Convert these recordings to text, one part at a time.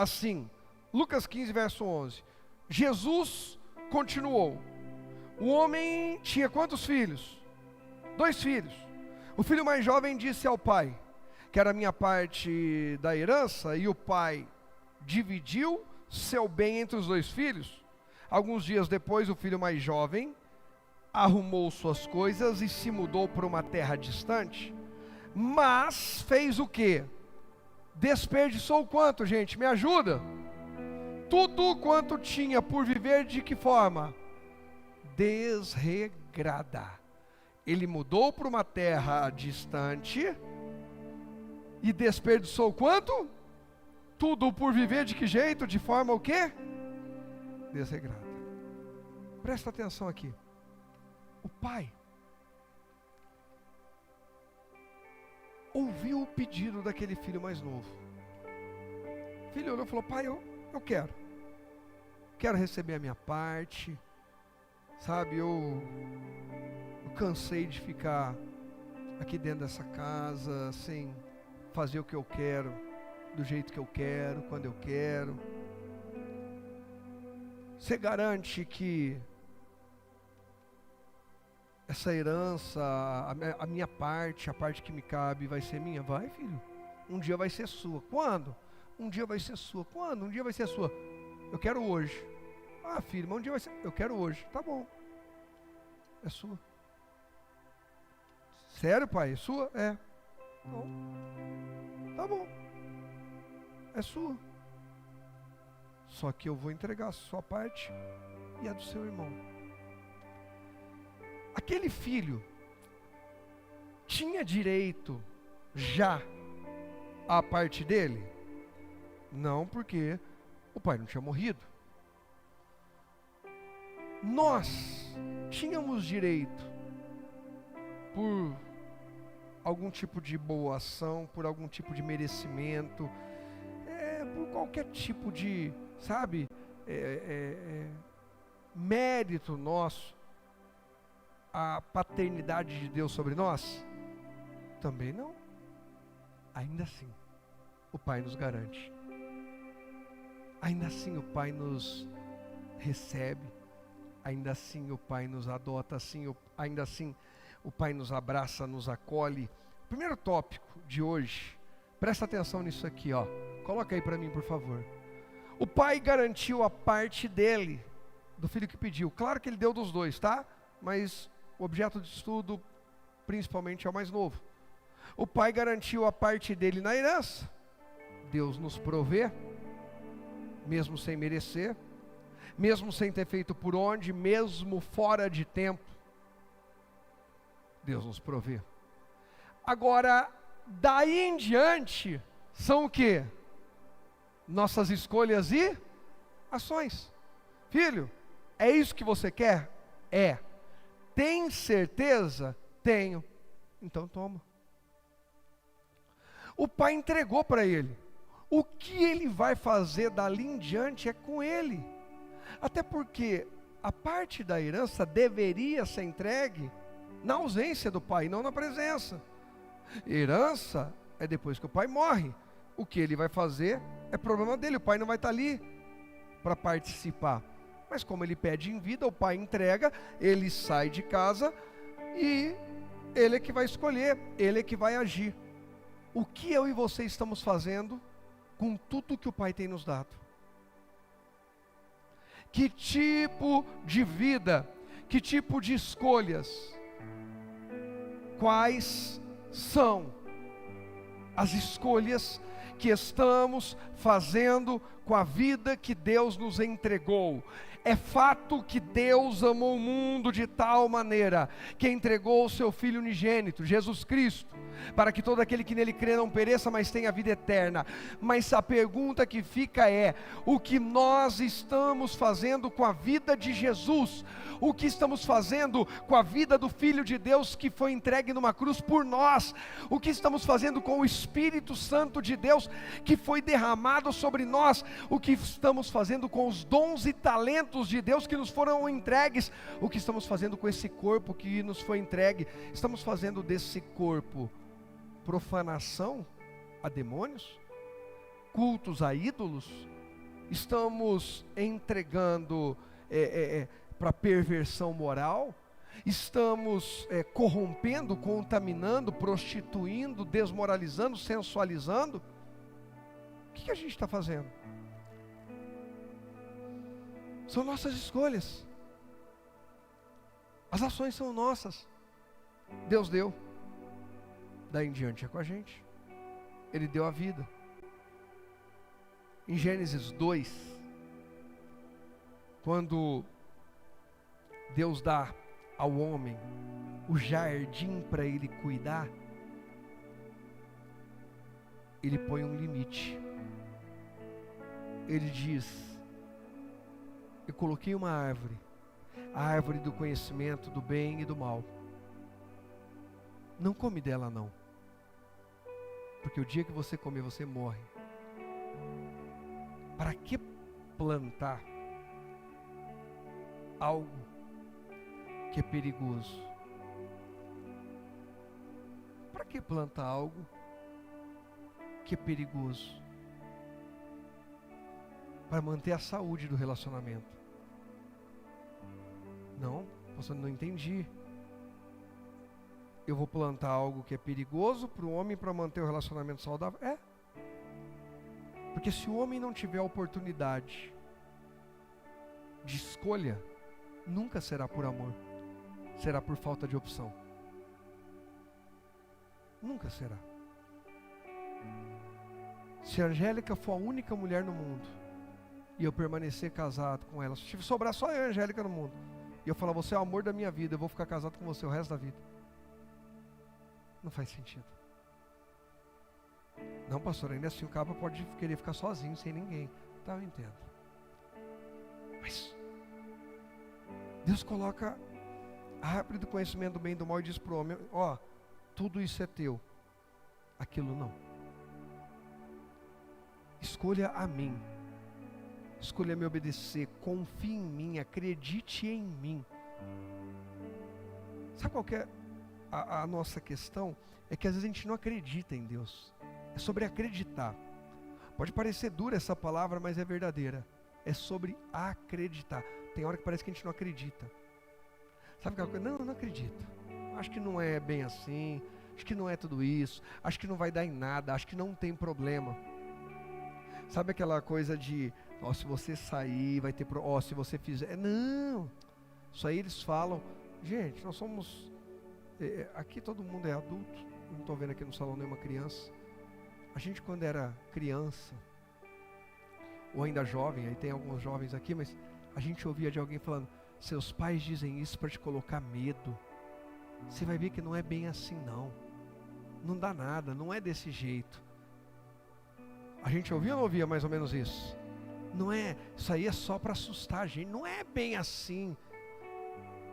assim, Lucas 15, verso 11. Jesus continuou. O homem tinha quantos filhos? 2 filhos. O filho mais jovem disse ao pai: quero a minha parte da herança. E o pai dividiu seu bem entre os 2 filhos. Alguns dias depois, o filho mais jovem arrumou suas coisas e se mudou para uma terra distante. Mas fez o quê? Desperdiçou quanto, gente? Me ajuda? Tudo quanto tinha por viver. De que forma? Desregrada. Ele mudou para uma terra distante e desperdiçou quanto? Tudo por viver. De que jeito? De forma o quê? Desregrada. Presta atenção aqui. O pai ouviu o pedido daquele filho mais novo. O filho olhou e falou: pai, eu quero receber a minha parte, sabe, eu cansei de ficar aqui dentro dessa casa, sem fazer o que eu quero, do jeito que eu quero, quando eu quero. Você garante que essa herança, a minha parte, a parte que me cabe, vai ser minha? Vai, filho. Um dia vai ser sua. Quando? Um dia vai ser sua. Quando? Um dia vai ser sua. Eu quero hoje. Ah, filho, mas um dia vai ser. Eu quero hoje. Tá bom. É sua. Sério, pai? É sua? É. Bom. Tá bom. É sua. Só que eu vou entregar a sua parte e a do seu irmão. Aquele filho tinha direito já à parte dele? Não, porque o pai não tinha morrido. Nós tínhamos direito, por algum tipo de boa ação, por algum tipo de merecimento, por qualquer tipo de, sabe, mérito nosso, a paternidade de Deus sobre nós? Também não. Ainda assim, o Pai nos garante. Ainda assim o Pai nos recebe. Ainda assim o Pai nos adota. Ainda assim o Pai nos abraça, nos acolhe. Primeiro tópico de hoje, presta atenção nisso aqui, ó. Coloca aí para mim, por favor. O Pai garantiu a parte dele, do filho que pediu. Claro que ele deu dos 2, tá? Mas o objeto de estudo principalmente é o mais novo. O pai garantiu a parte dele na herança. Deus nos provê, mesmo sem merecer, mesmo sem ter feito por onde, mesmo fora de tempo. Deus nos provê. Agora, daí em diante, são o quê? Nossas escolhas e ações. Filho, é isso que você quer? É. Tem certeza? Tenho. Então toma. O pai entregou para ele. O que ele vai fazer dali em diante é com ele. Até porque a parte da herança deveria ser entregue na ausência do pai, não na presença. Herança é depois que o pai morre. O que ele vai fazer é problema dele. O pai não vai estar ali para participar. Mas como ele pede em vida, o pai entrega, ele sai de casa e ele é que vai escolher, ele é que vai agir. O que eu e você estamos fazendo com tudo que o pai tem nos dado? Que tipo de vida, que tipo de escolhas, quais são as escolhas que estamos fazendo com a vida que Deus nos entregou? É fato que Deus amou o mundo de tal maneira que entregou o seu Filho unigênito, Jesus Cristo, para que todo aquele que nele crê não pereça, mas tenha vida eterna. Mas a pergunta que fica é: o que nós estamos fazendo com a vida de Jesus? O que estamos fazendo com a vida do Filho de Deus que foi entregue numa cruz por nós? O que estamos fazendo com o Espírito Santo de Deus que foi derramado sobre nós? O que estamos fazendo com os dons e talentos de Deus que nos foram entregues? O que estamos fazendo com esse corpo que nos foi entregue? Estamos fazendo desse corpo profanação a demônios? cultos a ídolos, estamos entregando para perversão moral, estamos corrompendo, contaminando, prostituindo, desmoralizando, sensualizando. O que a gente está fazendo? São nossas escolhas. As ações são nossas. Deus deu. Daí em diante é com a gente. Ele deu a vida. Em Gênesis 2, quando Deus dá ao homem o jardim para ele cuidar, ele põe um limite. Ele diz: eu coloquei uma árvore, a árvore do conhecimento do bem e do mal. Não come dela não, porque o dia que você comer, você morre. Para que plantar algo que é perigoso? Para que plantar algo que é perigoso? Para manter a saúde do relacionamento. Não, pastor, não entendi. Eu vou plantar algo que é perigoso para o homem para manter o relacionamento saudável? Porque se o homem não tiver a oportunidade de escolha, nunca será por amor, será por falta de opção. Nunca será. Se a Angélica for a única mulher no mundo e eu permanecer casado com ela, se sobrar só eu e a Angélica no mundo, e eu falar, você é o amor da minha vida, eu vou ficar casado com você o resto da vida, não faz sentido. Não, pastor, ainda assim o cabo pode querer ficar sozinho, sem ninguém. Tá, eu entendo. Mas Deus coloca a árvore do conhecimento do bem e do mal e diz para o homem: ó, tudo isso é teu, aquilo não. Escolha a mim, escolha me obedecer, confie em mim, acredite em mim. Sabe qual que é a nossa questão? É que às vezes a gente não acredita em Deus. É sobre acreditar. Pode parecer dura essa palavra, mas é verdadeira. É sobre acreditar. Tem hora que parece que a gente não acredita. Sabe aquela coisa? Não, eu não acredito. Acho que não é bem assim. Acho que não é tudo isso. Acho que não vai dar em nada. Acho que não tem problema. Sabe aquela coisa de, ó, se você sair, vai ter problema. Ó, se você fizer. Não. Isso aí eles falam. Gente, nós somos. Aqui todo mundo é adulto. Não estou vendo aqui no salão nenhuma criança. A gente quando era criança, ou ainda jovem, aí tem alguns jovens aqui, mas a gente ouvia de alguém falando: seus pais dizem isso para te colocar medo. Você vai ver que não é bem assim não. Não dá nada, não é desse jeito. A gente ouvia ou não ouvia mais ou menos isso? Não é, isso aí é só para assustar a gente, não é bem assim.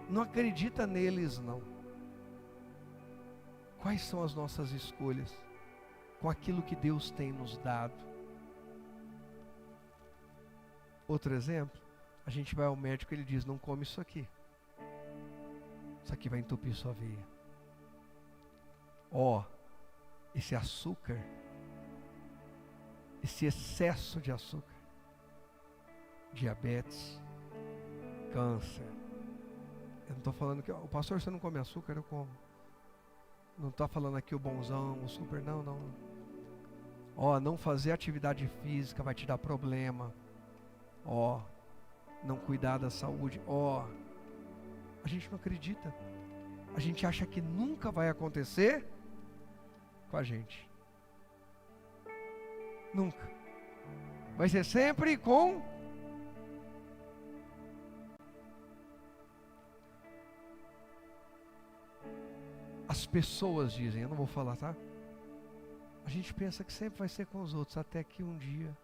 Não acredita neles não. Quais são as nossas escolhas com aquilo que Deus tem nos dado? Outro exemplo, a gente vai ao médico e ele diz: não come isso aqui. Isso aqui vai entupir sua veia. Ó, esse açúcar, esse excesso de açúcar, diabetes, câncer. Eu não estou falando que, o pastor, você não come açúcar, eu como. Não está falando aqui o bonzão, o super, não. Ó, não fazer atividade física vai te dar problema. Ó, não cuidar da saúde. Ó, a gente não acredita. A gente acha que nunca vai acontecer com a gente. Nunca. Vai ser sempre com... As pessoas dizem, eu não vou falar, tá? A gente pensa que sempre vai ser com os outros, até que um dia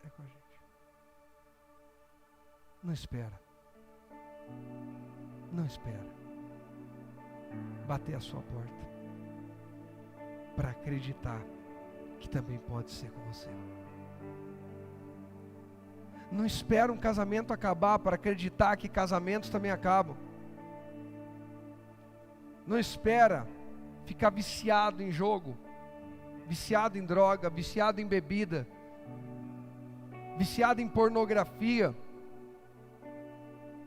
é com a gente. Não espera. Não espera bater a sua porta para acreditar que também pode ser com você. Não espera um casamento acabar para acreditar que casamentos também acabam. Não espera ficar viciado em jogo viciado em droga, viciado em bebida, viciado em pornografia,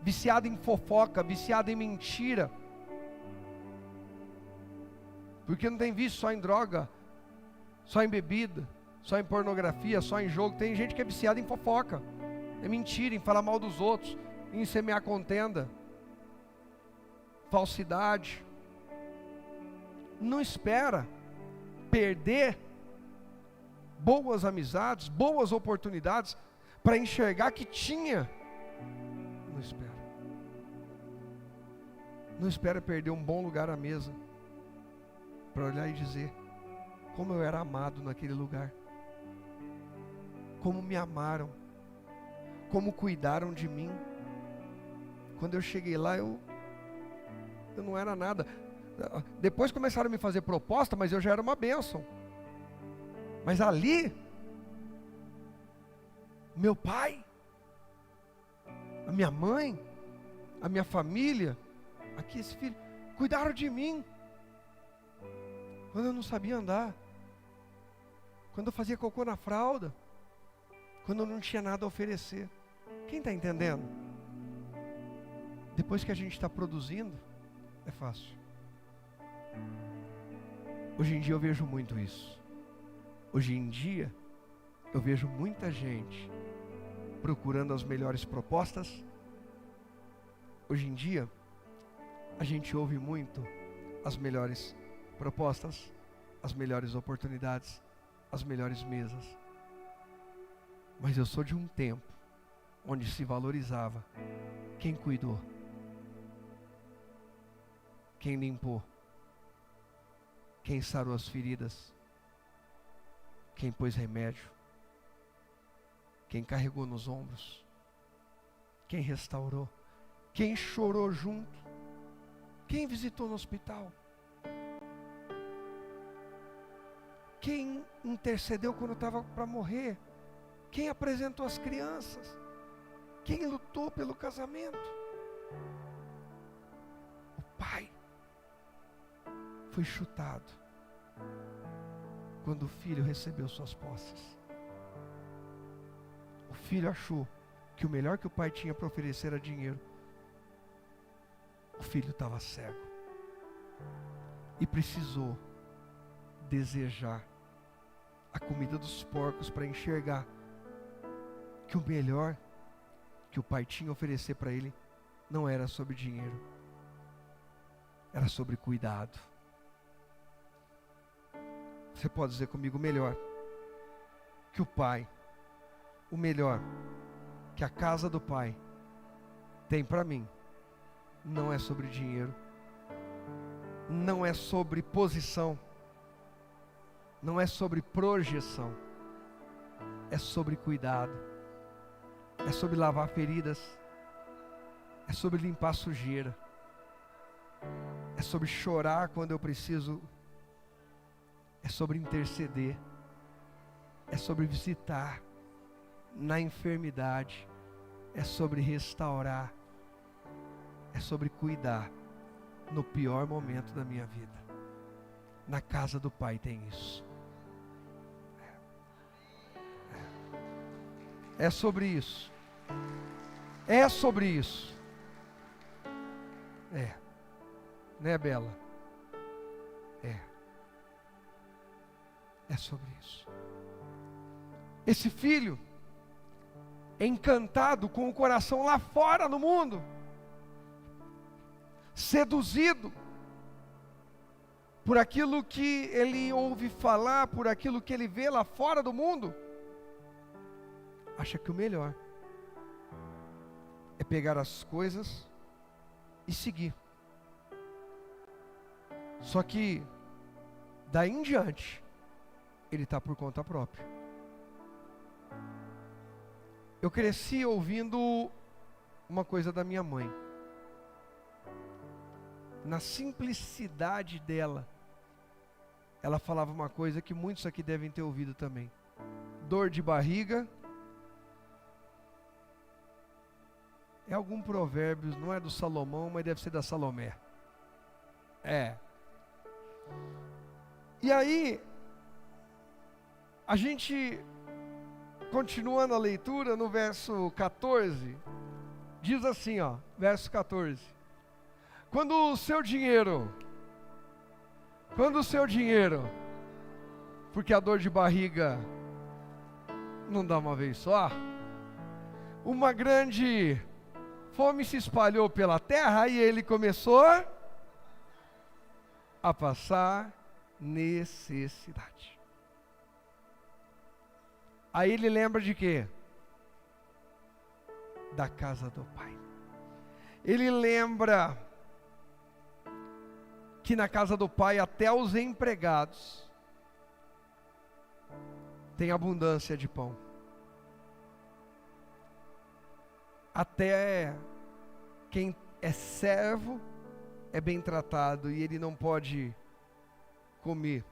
viciado em fofoca, viciado em mentira. Porque não tem vício só em droga, só em bebida, só em pornografia, só em jogo. Tem gente que é viciada em fofoca, em mentira, em falar mal dos outros, em semear contenda, falsidade. Não espera perder boas amizades, boas oportunidades para enxergar que tinha. Não espera. Não espera perder um bom lugar à mesa para olhar e dizer: como eu era amado naquele lugar, como me amaram, como cuidaram de mim. Quando eu cheguei lá, eu não era nada. Depois começaram a me fazer proposta, mas eu já era uma bênção. Mas ali, meu pai, a minha mãe, a minha família, aqui esse filho, cuidaram de mim. Quando eu não sabia andar, quando eu fazia cocô na fralda, quando eu não tinha nada a oferecer. Quem está entendendo? Depois que a gente está produzindo, é fácil. Hoje em dia eu vejo muito isso. Hoje em dia eu vejo muita gente procurando as melhores propostas. Hoje em dia a gente ouve muito as melhores propostas, as melhores oportunidades, as melhores mesas. Mas eu sou de um tempo onde se valorizava quem cuidou, quem limpou, quem sarou as feridas, quem pôs remédio, quem carregou nos ombros, quem restaurou, quem chorou junto, quem visitou no hospital, quem intercedeu quando estava para morrer, quem apresentou as crianças, quem lutou pelo casamento. O pai foi chutado quando o filho recebeu suas posses. O filho achou que o melhor que o pai tinha para oferecer era dinheiro. O filho estava cego e precisou desejar a comida dos porcos para enxergar que o melhor que o pai tinha a oferecer para ele não era sobre dinheiro, era sobre cuidado. Você pode dizer comigo: melhor que o pai, o melhor que a casa do pai tem para mim, não é sobre dinheiro, não é sobre posição, não é sobre projeção, é sobre cuidado, é sobre lavar feridas, é sobre limpar sujeira, é sobre chorar quando eu preciso, é sobre interceder, é sobre visitar na enfermidade, é sobre restaurar, é sobre cuidar no pior momento da minha vida. Na casa do Pai tem isso. É sobre isso. É sobre isso. É. Né, Bela? É. É sobre isso. Esse filho, encantado com o coração lá fora no mundo, seduzido por aquilo que ele ouve falar, por aquilo que ele vê lá fora do mundo, acha que o melhor é pegar as coisas e seguir. Só que daí em diante ele está por conta própria. Eu cresci ouvindo uma coisa da minha mãe. Na simplicidade dela, ela falava uma coisa que muitos aqui devem ter ouvido também. Dor de barriga é algum provérbio, não é do Salomão, mas deve ser da Salomé. É. E aí, A gente, continuando a leitura, no verso 14, diz assim, ó, verso 14. Quando o seu dinheiro, porque a dor de barriga não dá uma vez só, uma grande fome se espalhou pela terra e ele começou a passar necessidade. Aí ele lembra de quê? Da casa do pai. Ele lembra que na casa do pai até os empregados têm abundância de pão. Até quem é servo é bem tratado e ele não pode comer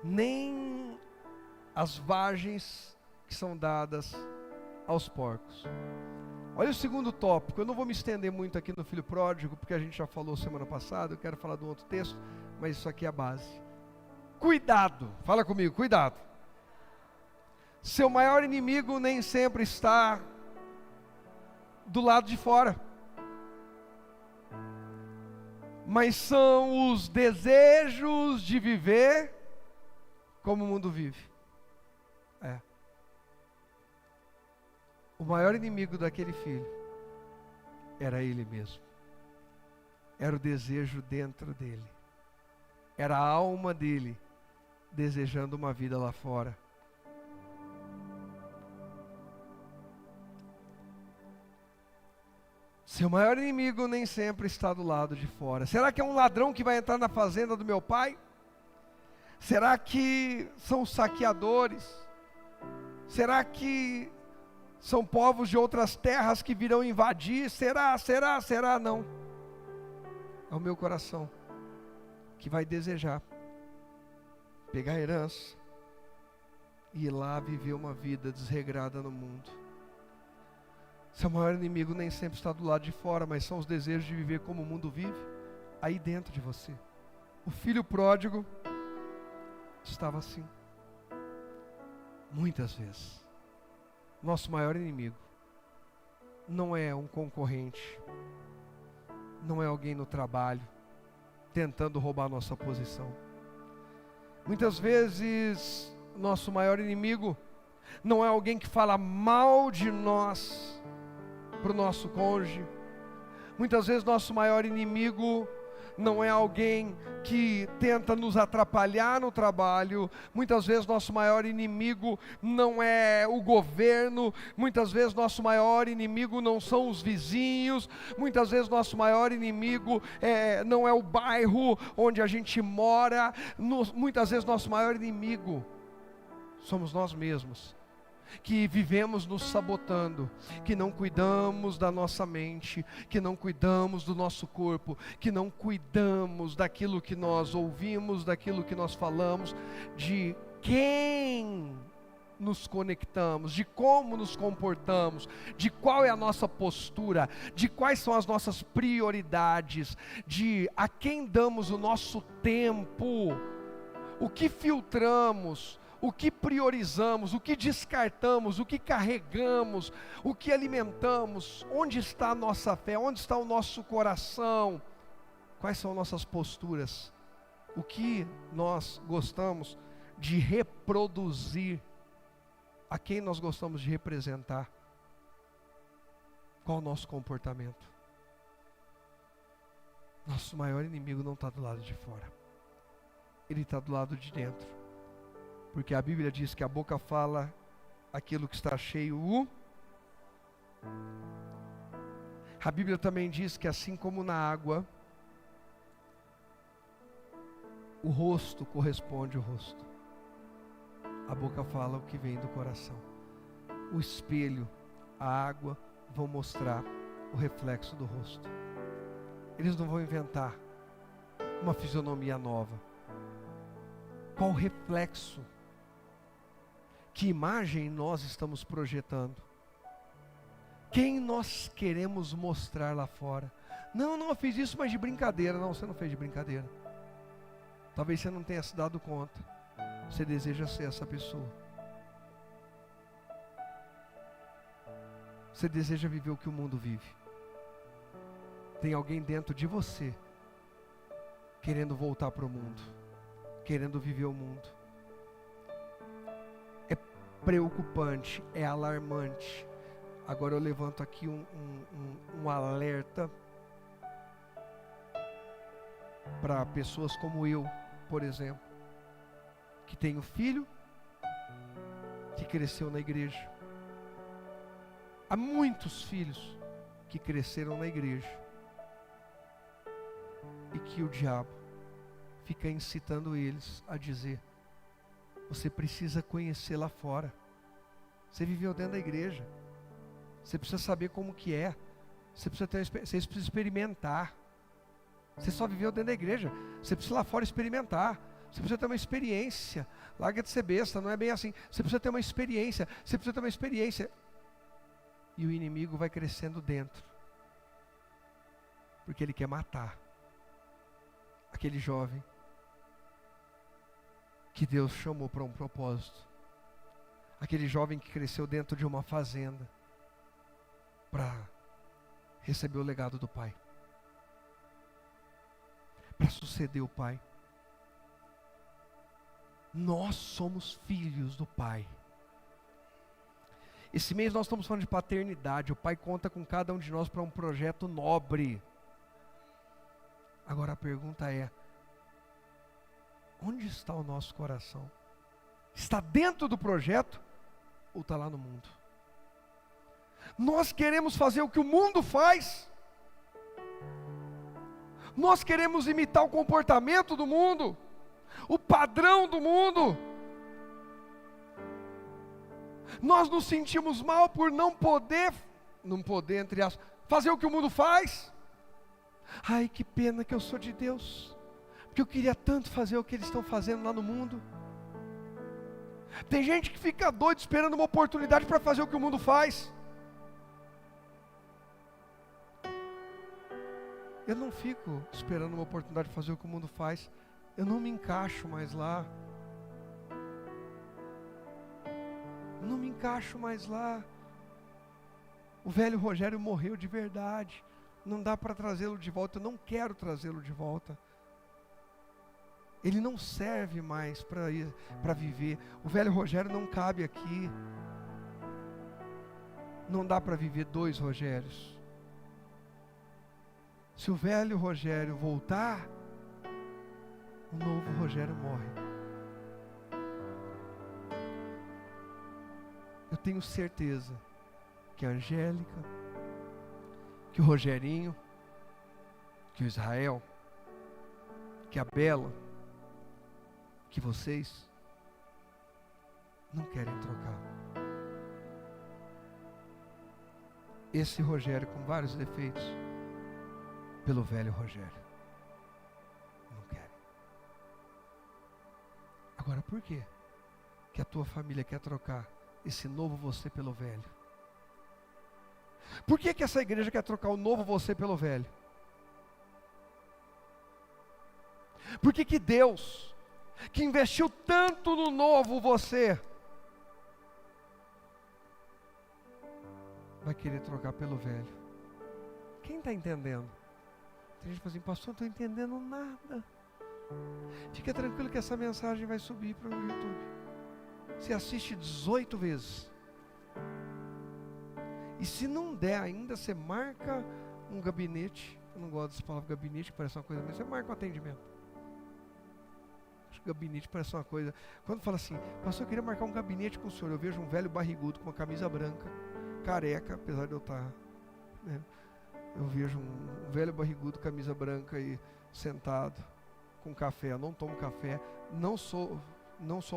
nem as vagens que são dadas aos porcos. Olha o segundo tópico. Eu não vou me estender muito aqui no filho pródigo, porque a gente já falou semana passada. Eu quero falar de um outro texto, mas isso aqui é a base. Cuidado, fala comigo, cuidado. Seu maior inimigo nem sempre está do lado de fora, mas são os desejos de viver como o mundo vive. O maior inimigo daquele filho era ele mesmo. Era o desejo dentro dele. Era a alma dele desejando uma vida lá fora. Seu maior inimigo nem sempre está do lado de fora. Será que é um ladrão que vai entrar na fazenda do meu pai? Será que são saqueadores? Será que são povos de outras terras que virão invadir? Será? Não. É o meu coração que vai desejar pegar a herança e ir lá viver uma vida desregrada no mundo. Seu maior inimigo nem sempre está do lado de fora, mas são os desejos de viver como o mundo vive, aí dentro de você. O filho pródigo estava assim. Muitas vezes. Nosso maior inimigo não é um concorrente, não é alguém no trabalho tentando roubar nossa posição. Muitas vezes nosso maior inimigo não é alguém que fala mal de nós para o nosso cônjuge. Muitas vezes nosso maior inimigo não é alguém que tenta nos atrapalhar no trabalho. Muitas vezes nosso maior inimigo não é o governo. Muitas vezes nosso maior inimigo não são os vizinhos. Muitas vezes nosso maior inimigo não é o bairro onde a gente mora. Muitas vezes nosso maior inimigo somos nós mesmos, que vivemos nos sabotando, que não cuidamos da nossa mente, que não cuidamos do nosso corpo, que não cuidamos daquilo que nós ouvimos, daquilo que nós falamos, de quem nos conectamos, de como nos comportamos, de qual é a nossa postura, de quais são as nossas prioridades, de a quem damos o nosso tempo, o que filtramos, o que priorizamos, o que descartamos, o que carregamos, o que alimentamos, onde está a nossa fé, onde está o nosso coração, quais são nossas posturas, o que nós gostamos de reproduzir, a quem nós gostamos de representar, qual o nosso comportamento. Nosso maior inimigo não está do lado de fora, ele está do lado de dentro. Porque a Bíblia diz que a boca fala aquilo que está cheio. A Bíblia também diz que assim como na água, o rosto corresponde ao rosto. A boca fala o que vem do coração. O espelho, a água vão mostrar o reflexo do rosto. Eles não vão inventar uma fisionomia nova. Qual o reflexo? Que imagem nós estamos projetando? Quem nós queremos mostrar lá fora? Não, eu fiz isso, mas de brincadeira. Não, você não fez de brincadeira. Talvez você não tenha se dado conta. Você deseja ser essa pessoa? Você deseja viver o que o mundo vive? Tem alguém dentro de você querendo voltar para o mundo, querendo viver o mundo. É preocupante, é alarmante. Agora eu levanto aqui um alerta para pessoas como eu, por exemplo, que tenho filho que cresceu na igreja. Há muitos filhos que cresceram na igreja e que o diabo fica incitando eles a dizer: você precisa conhecer lá fora. Você viveu dentro da igreja, você precisa saber como que é, você precisa experimentar. Você só viveu dentro da igreja, você precisa ir lá fora experimentar. Você precisa ter uma experiência. Larga de ser besta, não é bem assim. Você precisa ter uma experiência, você precisa ter uma experiência. E o inimigo vai crescendo dentro, porque ele quer matar aquele jovem que Deus chamou para um propósito. Aquele jovem que cresceu dentro de uma fazenda para receber o legado do pai, para suceder o pai. Nós somos filhos do pai. Esse mês nós estamos falando de paternidade. O pai conta com cada um de nós para um projeto nobre. Agora a pergunta é: onde está o nosso coração? Está dentro do projeto ou está lá no mundo? Nós queremos fazer o que o mundo faz. Nós queremos imitar o comportamento do mundo, o padrão do mundo. Nós nos sentimos mal por não poder entre aspas, fazer o que o mundo faz. Ai, que pena que eu sou de Deus, porque eu queria tanto fazer o que eles estão fazendo lá no mundo. Tem gente que fica doido esperando uma oportunidade para fazer o que o mundo faz. Eu não fico esperando uma oportunidade de fazer o que o mundo faz. Eu não me encaixo mais lá. Não me encaixo mais lá. O velho Rogério morreu de verdade. Não dá para trazê-lo de volta. Eu não quero trazê-lo de volta. Ele não serve mais para viver. O velho Rogério não cabe aqui. Não dá para viver dois Rogérios. Se o velho Rogério voltar, o novo Rogério morre. Eu tenho certeza que a Angélica, que o Rogerinho, que o Israel, que a Bela, que vocês não querem trocar esse Rogério com vários defeitos pelo velho Rogério. Não querem. Agora, por quê que a tua família quer trocar esse novo você pelo velho? Por que essa igreja quer trocar o novo você pelo velho? Por que Deus, que investiu tanto no novo você, vai querer trocar pelo velho? Quem está entendendo? Tem gente que fala assim: pastor, não estou entendendo nada. Fica tranquilo que essa mensagem vai subir para o YouTube. Você assiste 18 vezes. E se não der ainda, você marca um gabinete. Eu não gosto dessa palavra gabinete, que parece uma coisa, mas você marca um atendimento. Acho que gabinete parece uma coisa. Quando fala assim: pastor, eu queria marcar um gabinete com o senhor. Eu vejo um velho barrigudo com uma camisa branca, careca, apesar de eu estar, né? Eu vejo um velho barrigudo, camisa branca aí, sentado, com café. Eu não tomo café, não sou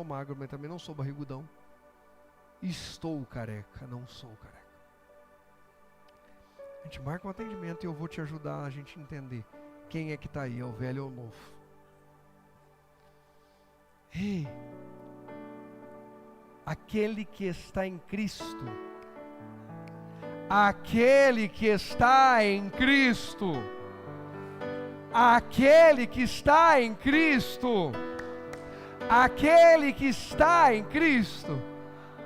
magro, mas também não sou barrigudão. Estou careca, não sou careca. A gente marca um atendimento e eu vou te ajudar a gente entender quem é que está aí, é o velho ou o novo. Ei, aquele que está em Cristo, aquele que está em Cristo, aquele que está em Cristo, Aquele que está em Cristo,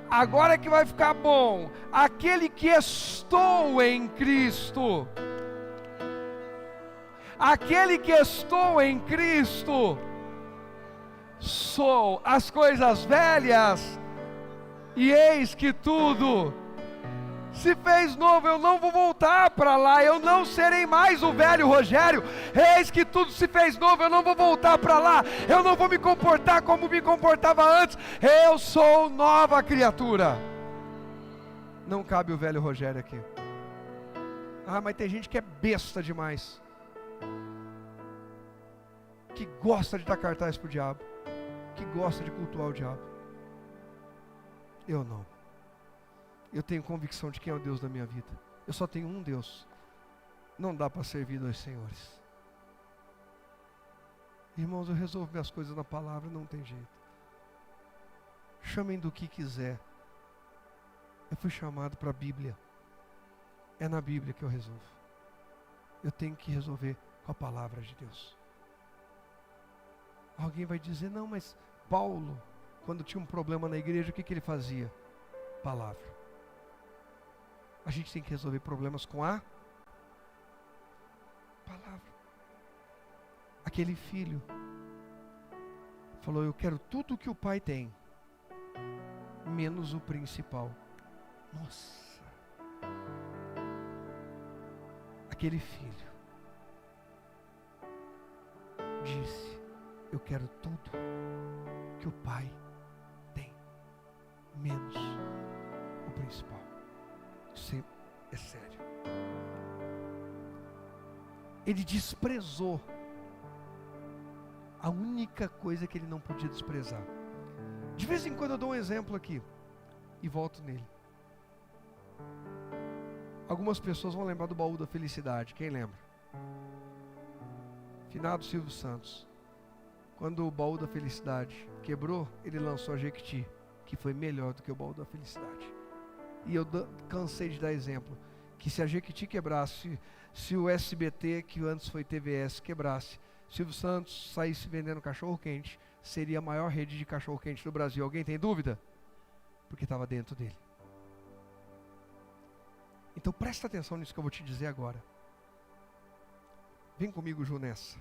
agora é que vai ficar bom. Aquele que estou em Cristo, aquele que estou em Cristo, sou as coisas velhas, e eis que tudo se fez novo. Eu não vou voltar para lá, eu não serei mais o velho Rogério. Eis que tudo se fez novo, eu não vou voltar para lá, eu não vou me comportar como me comportava antes, eu sou nova criatura. Não cabe o velho Rogério aqui. Mas tem gente que é besta demais, que gosta de dar cartaz para o diabo, que gosta de cultuar o diabo. Eu não. Eu tenho convicção de quem é o Deus da minha vida. Eu só tenho um Deus. Não dá para servir dois senhores. Irmãos, eu resolvo minhas coisas na palavra, não tem jeito. Chamem do que quiser. Eu fui chamado para a Bíblia. É na Bíblia que eu resolvo. Eu tenho que resolver com a palavra de Deus. Alguém vai dizer, não, mas Paulo, quando tinha um problema na igreja, o que ele fazia? Palavra. A gente tem que resolver problemas com a palavra. Aquele filho falou, eu quero tudo que o pai tem, menos o principal. Nossa. Aquele filho disse, eu quero tudo que o pai tem, menos o principal. Isso é sério. Ele desprezou a única coisa que ele não podia desprezar. De vez em quando eu dou um exemplo aqui e volto nele. Algumas pessoas vão lembrar do baú da felicidade. Quem lembra? Finado Silvio Santos. Quando o baú da felicidade quebrou, ele lançou a Jequiti, que foi melhor do que o baú da felicidade. E eu cansei de dar exemplo, que se a Jequiti quebrasse, se o SBT, que antes foi TVS, quebrasse, Silvio Santos saísse vendendo cachorro-quente, seria a maior rede de cachorro-quente do Brasil. Alguém tem dúvida? Porque estava dentro dele. Então presta atenção nisso que eu vou te dizer agora. Vem comigo, Ju, nessa.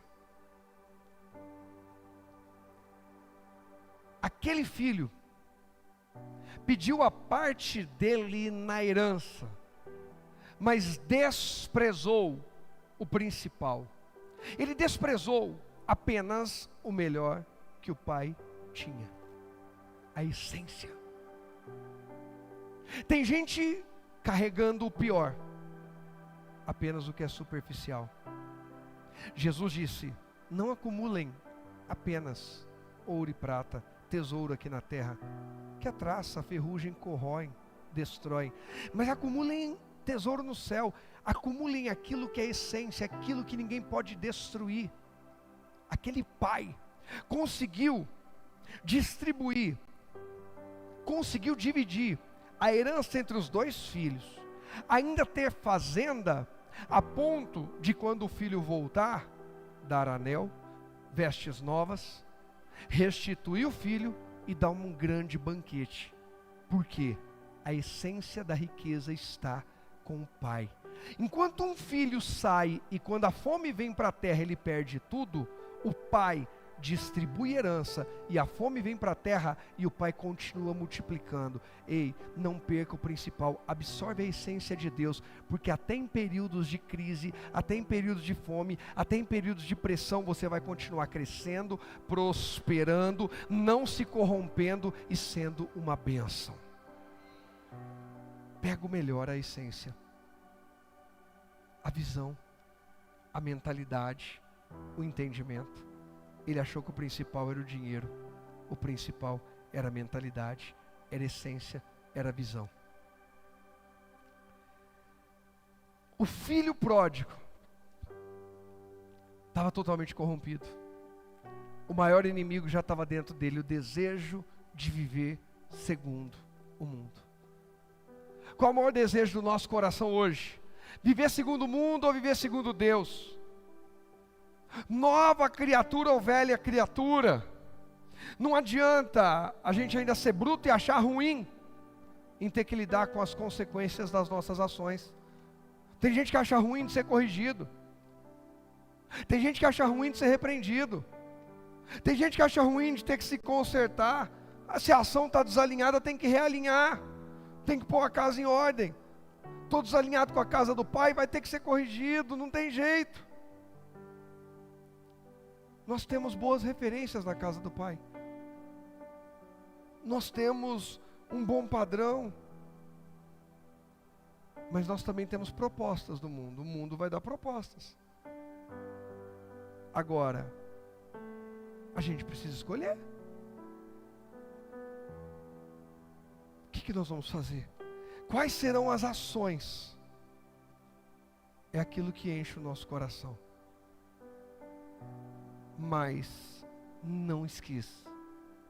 Aquele filho pediu a parte dele na herança, mas desprezou o principal. Ele desprezou apenas o melhor que o pai tinha, a essência. Tem gente carregando o pior, apenas o que é superficial. Jesus disse, não acumulem apenas ouro e prata, tesouro aqui na terra, que a traça, a ferrugem corroem, destroem, mas acumulem tesouro no céu, acumulem aquilo que é essência, aquilo que ninguém pode destruir. Aquele pai conseguiu distribuir, conseguiu dividir a herança entre os dois filhos, ainda ter fazenda, a ponto de quando o filho voltar, dar anel, vestes novas, restituir o filho e dar um grande banquete. Por quê? A essência da riqueza está com o pai. Enquanto um filho sai e quando a fome vem para a terra ele perde tudo, o pai distribui herança e a fome vem para a terra e o pai continua multiplicando. Ei, não perca o principal, absorve a essência de Deus, porque até em períodos de crise, até em períodos de fome, até em períodos de pressão, você vai continuar crescendo, prosperando, não se corrompendo e sendo uma bênção. Pega o melhor, a essência, a visão, a mentalidade, o entendimento. Ele achou que o principal era o dinheiro, o principal era a mentalidade, era a essência, era a visão. O filho pródigo estava totalmente corrompido. O maior inimigo já estava dentro dele, o desejo de viver segundo o mundo. Qual é o maior desejo do nosso coração hoje? Viver segundo o mundo ou viver segundo Deus? Nova criatura ou velha criatura? Não adianta a gente ainda ser bruto e achar ruim em ter que lidar com as consequências das nossas ações. Tem gente que acha ruim de ser corrigido. Tem gente que acha ruim de ser repreendido. Tem gente que acha ruim de ter que se consertar. Se a ação está desalinhada, tem que realinhar. Tem que pôr a casa em ordem. Estou desalinhado com a casa do Pai, vai ter que ser corrigido, não tem jeito. Nós temos boas referências na casa do Pai. Nós temos um bom padrão. Mas nós também temos propostas do mundo. O mundo vai dar propostas. Agora, a gente precisa escolher. O que nós vamos fazer? Quais serão as ações? É aquilo que enche o nosso coração. Mas não esqueça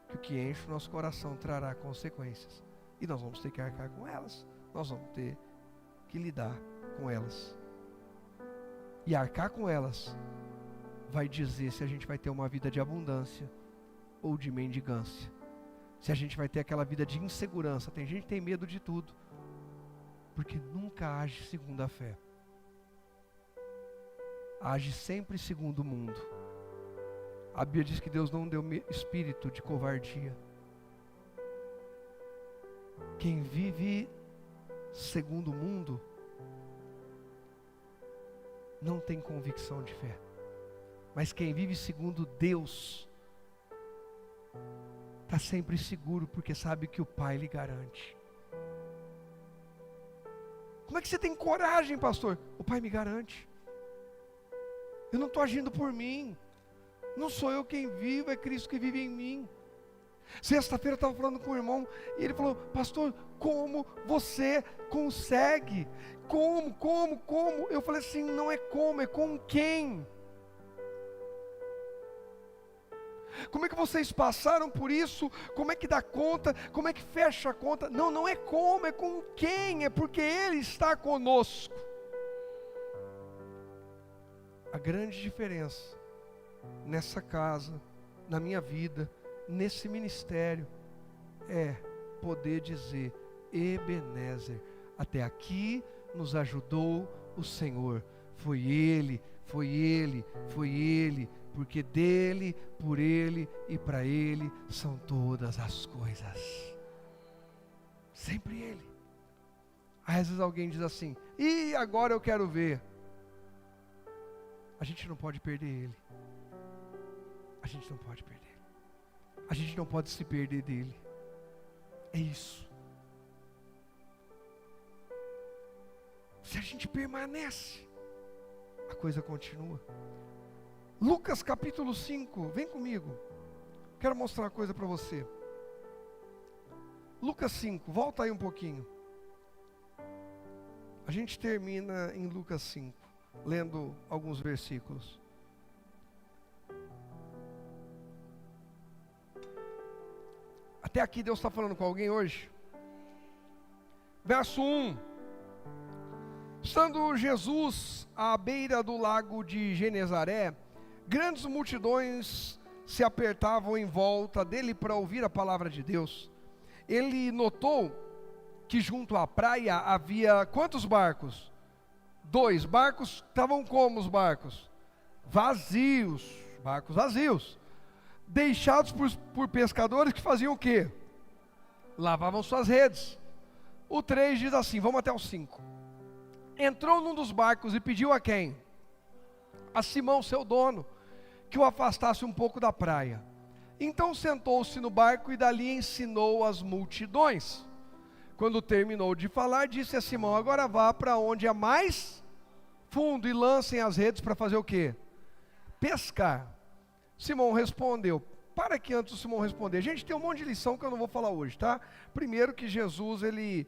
que o que enche o nosso coração trará consequências. E nós vamos ter que arcar com elas. Nós vamos ter que lidar com elas. E arcar com elas vai dizer se a gente vai ter uma vida de abundância ou de mendigância. Se a gente vai ter aquela vida de insegurança. Tem gente que tem medo de tudo, porque nunca age segundo a fé. Age sempre segundo o mundo. A Bíblia diz que Deus não deu espírito de covardia. Quem vive segundo o mundo não tem convicção de fé. Mas quem vive segundo Deus está sempre seguro, porque sabe que o Pai lhe garante. Como é que você tem coragem, pastor? O Pai me garante. Eu não estou agindo por mim. Não sou eu quem vivo, é Cristo que vive em mim. Sexta-feira eu estava falando com o irmão e ele falou: pastor, como você consegue? Como? Eu falei assim: não é como, é com quem? Como é que vocês passaram por isso? Como é que dá conta? Como é que fecha a conta? Não é como, é com quem? É porque Ele está conosco. A grande diferença nessa casa, na minha vida, nesse ministério, é poder dizer: Ebenezer, até aqui nos ajudou o Senhor. Foi Ele, porque dele, por Ele e para Ele são todas as coisas. Sempre Ele. Aí às vezes alguém diz assim: e agora eu quero ver. A gente não pode perder Ele. A gente não pode perder Ele. A gente não pode se perder dEle. É isso. Se a gente permanece, a coisa continua. Lucas capítulo 5, vem comigo. Quero mostrar uma coisa para você. Lucas 5, volta aí um pouquinho. A gente termina em Lucas 5, lendo alguns versículos. Até aqui Deus está falando com alguém hoje? Verso 1. Estando Jesus à beira do lago de Genezaré, grandes multidões se apertavam em volta dele para ouvir a palavra de Deus. Ele notou que junto à praia havia quantos barcos? 2 barcos. Estavam como os barcos? Vazios. Barcos vazios. Deixados por pescadores que faziam o quê? Lavavam suas redes. O 3 diz assim, vamos até o 5. Entrou num dos barcos e pediu a quem? A Simão, seu dono, que o afastasse um pouco da praia. Então sentou-se no barco e dali ensinou as multidões. Quando terminou de falar, disse a Simão: agora vá para onde é mais fundo e lancem as redes para fazer o quê? Pescar. Simão respondeu. Para que antes o Simão responder, gente, tem um monte de lição que eu não vou falar hoje, tá? Primeiro que Jesus, ele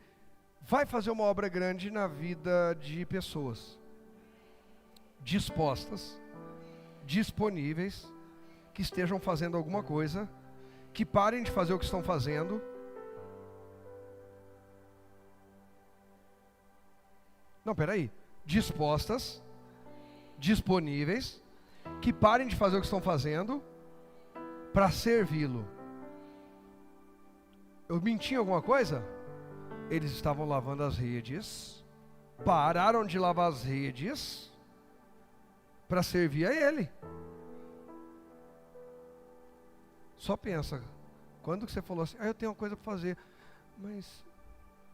vai fazer uma obra grande na vida de pessoas dispostas, disponíveis, que estejam fazendo alguma coisa, que parem de fazer o que estão fazendo. Não, peraí. Dispostas, disponíveis, que parem de fazer o que estão fazendo, para servi-lo. Eu menti em alguma coisa? Eles estavam lavando as redes, pararam de lavar as redes para servir a Ele. Só pensa, quando que você falou assim, eu tenho uma coisa para fazer, mas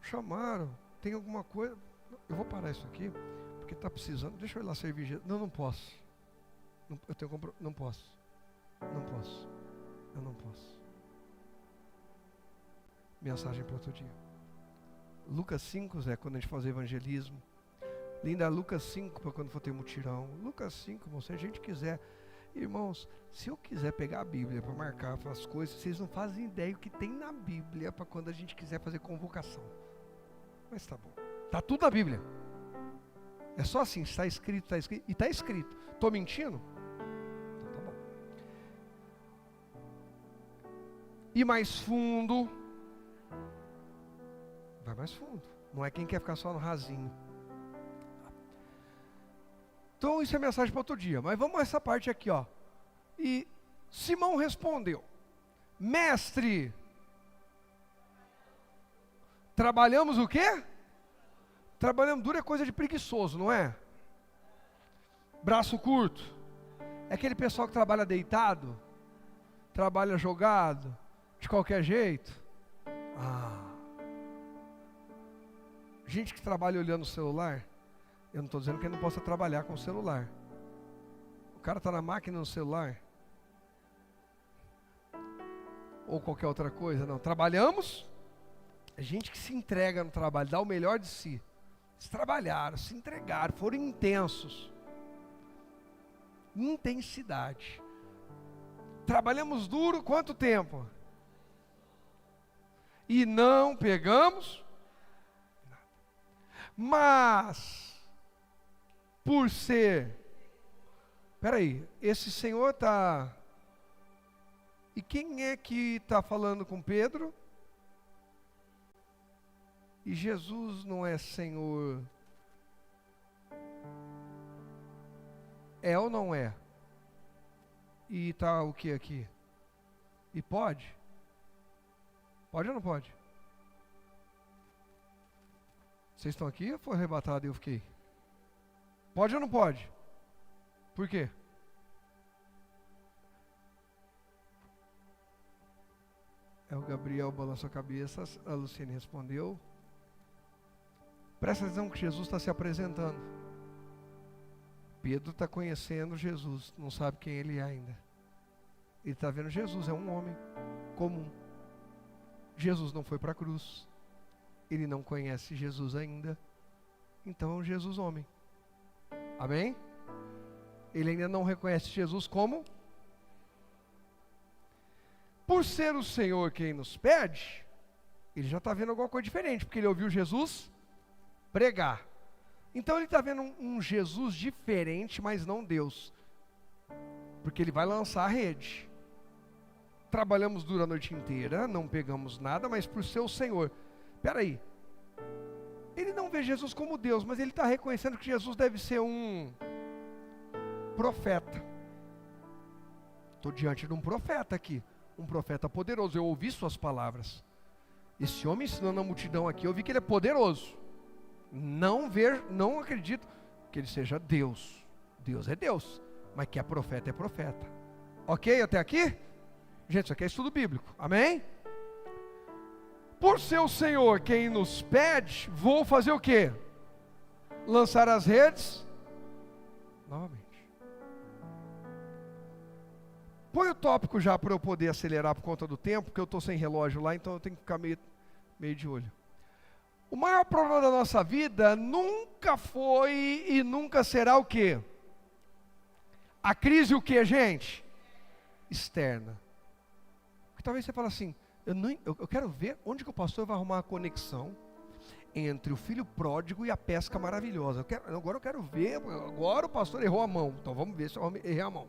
chamaram, tem alguma coisa, eu vou parar isso aqui, porque está precisando, deixa eu ir lá servir Jesus. Não posso, eu tenho não posso, eu não posso. Mensagem para outro dia. Lucas 5, Zé, quando a gente fazer evangelismo. Linda, Lucas 5, para quando for ter mutirão. Lucas 5, se a gente quiser. Irmãos, se eu quiser pegar a Bíblia para marcar as coisas, vocês não fazem ideia o que tem na Bíblia para quando a gente quiser fazer convocação. Mas tá bom. Tá tudo na Bíblia. É só assim, está escrito, e está escrito. Estou mentindo? Então tá bom. E mais fundo. Vai mais fundo. Não é quem quer ficar só no rasinho. Então isso é mensagem para outro dia. Mas vamos a essa parte aqui, ó. E Simão respondeu: Mestre, trabalhamos o quê? Trabalhamos duro é coisa de preguiçoso, não é? Braço curto. É aquele pessoal que trabalha deitado, trabalha jogado, de qualquer jeito. Gente que trabalha olhando o celular. Eu não estou dizendo que ele não possa trabalhar com o celular. O cara está na máquina no celular. Ou qualquer outra coisa, não. Trabalhamos. É gente que se entrega no trabalho, dá o melhor de si. Se trabalharam, se entregaram, foram intensos. Intensidade. Trabalhamos duro quanto tempo? E não pegamos nada. Mas por ser, peraí, esse senhor está, e quem é que está falando com Pedro? E Jesus não é Senhor, é ou não é? E está o que aqui? E pode? Pode ou não pode? Vocês estão aqui ou foi arrebatado e eu fiquei? Pode ou não pode? Por quê? O Gabriel balançou a cabeça, a Luciene respondeu. Presta atenção que Jesus está se apresentando. Pedro está conhecendo Jesus, não sabe quem ele é ainda. Ele está vendo Jesus, é um homem comum. Jesus não foi para a cruz. Ele não conhece Jesus ainda. Então é um Jesus homem. Amém? Ele ainda não reconhece Jesus como? Por ser o Senhor quem nos pede, ele já está vendo alguma coisa diferente, porque ele ouviu Jesus pregar. Então ele está vendo um Jesus diferente, mas não Deus. Porque ele vai lançar a rede. Trabalhamos duro a noite inteira, não pegamos nada, mas por ser o Senhor. Espera aí. Ele não vê Jesus como Deus, mas ele está reconhecendo que Jesus deve ser um profeta. Estou diante de um profeta aqui, um profeta poderoso. Eu ouvi suas palavras. Esse homem ensinando a multidão aqui, eu vi que ele é poderoso. Não acredito que ele seja Deus. Deus é Deus, mas que é profeta. Ok até aqui? Gente, isso aqui é estudo bíblico, amém? Por ser o Senhor quem nos pede, vou fazer o quê? Lançar as redes novamente. Põe o tópico já para eu poder acelerar por conta do tempo, porque eu estou sem relógio lá, então eu tenho que ficar meio de olho. O maior problema da nossa vida nunca foi e nunca será o quê? A crise o quê, gente? Externa. Porque talvez você fale assim, eu quero ver onde que o pastor vai arrumar a conexão entre o filho pródigo e a pesca maravilhosa. Agora eu quero ver, agora o pastor errou a mão, então vamos ver se eu errei a mão.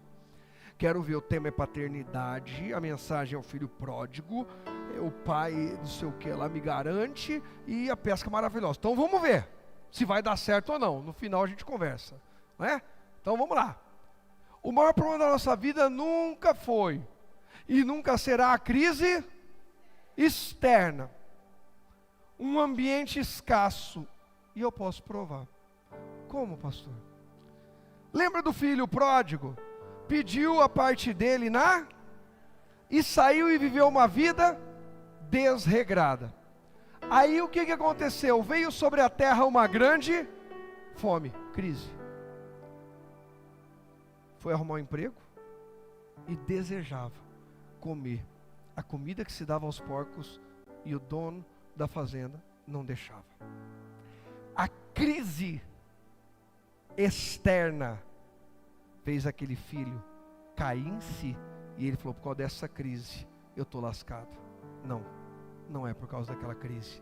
Quero ver, o tema é paternidade, a mensagem é o filho pródigo, o pai não sei o que lá me garante, e a pesca maravilhosa. Então vamos ver se vai dar certo ou não. No final a gente conversa, não é? Então vamos lá. O maior problema da nossa vida nunca foi E nunca será a crise externa. Um ambiente escasso. E eu posso provar. Como, pastor? Lembra do filho pródigo? Pediu a parte dele e saiu e viveu uma vida desregrada. Aí o que aconteceu? Veio sobre a terra uma grande fome, crise. Foi arrumar um emprego e desejava comer a comida que se dava aos porcos, e o dono da fazenda não deixava. A crise externa fez aquele filho cair em si, e ele falou: por causa dessa crise eu estou lascado. Não é por causa daquela crise.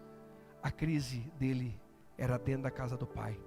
A crise dele era dentro da casa do pai.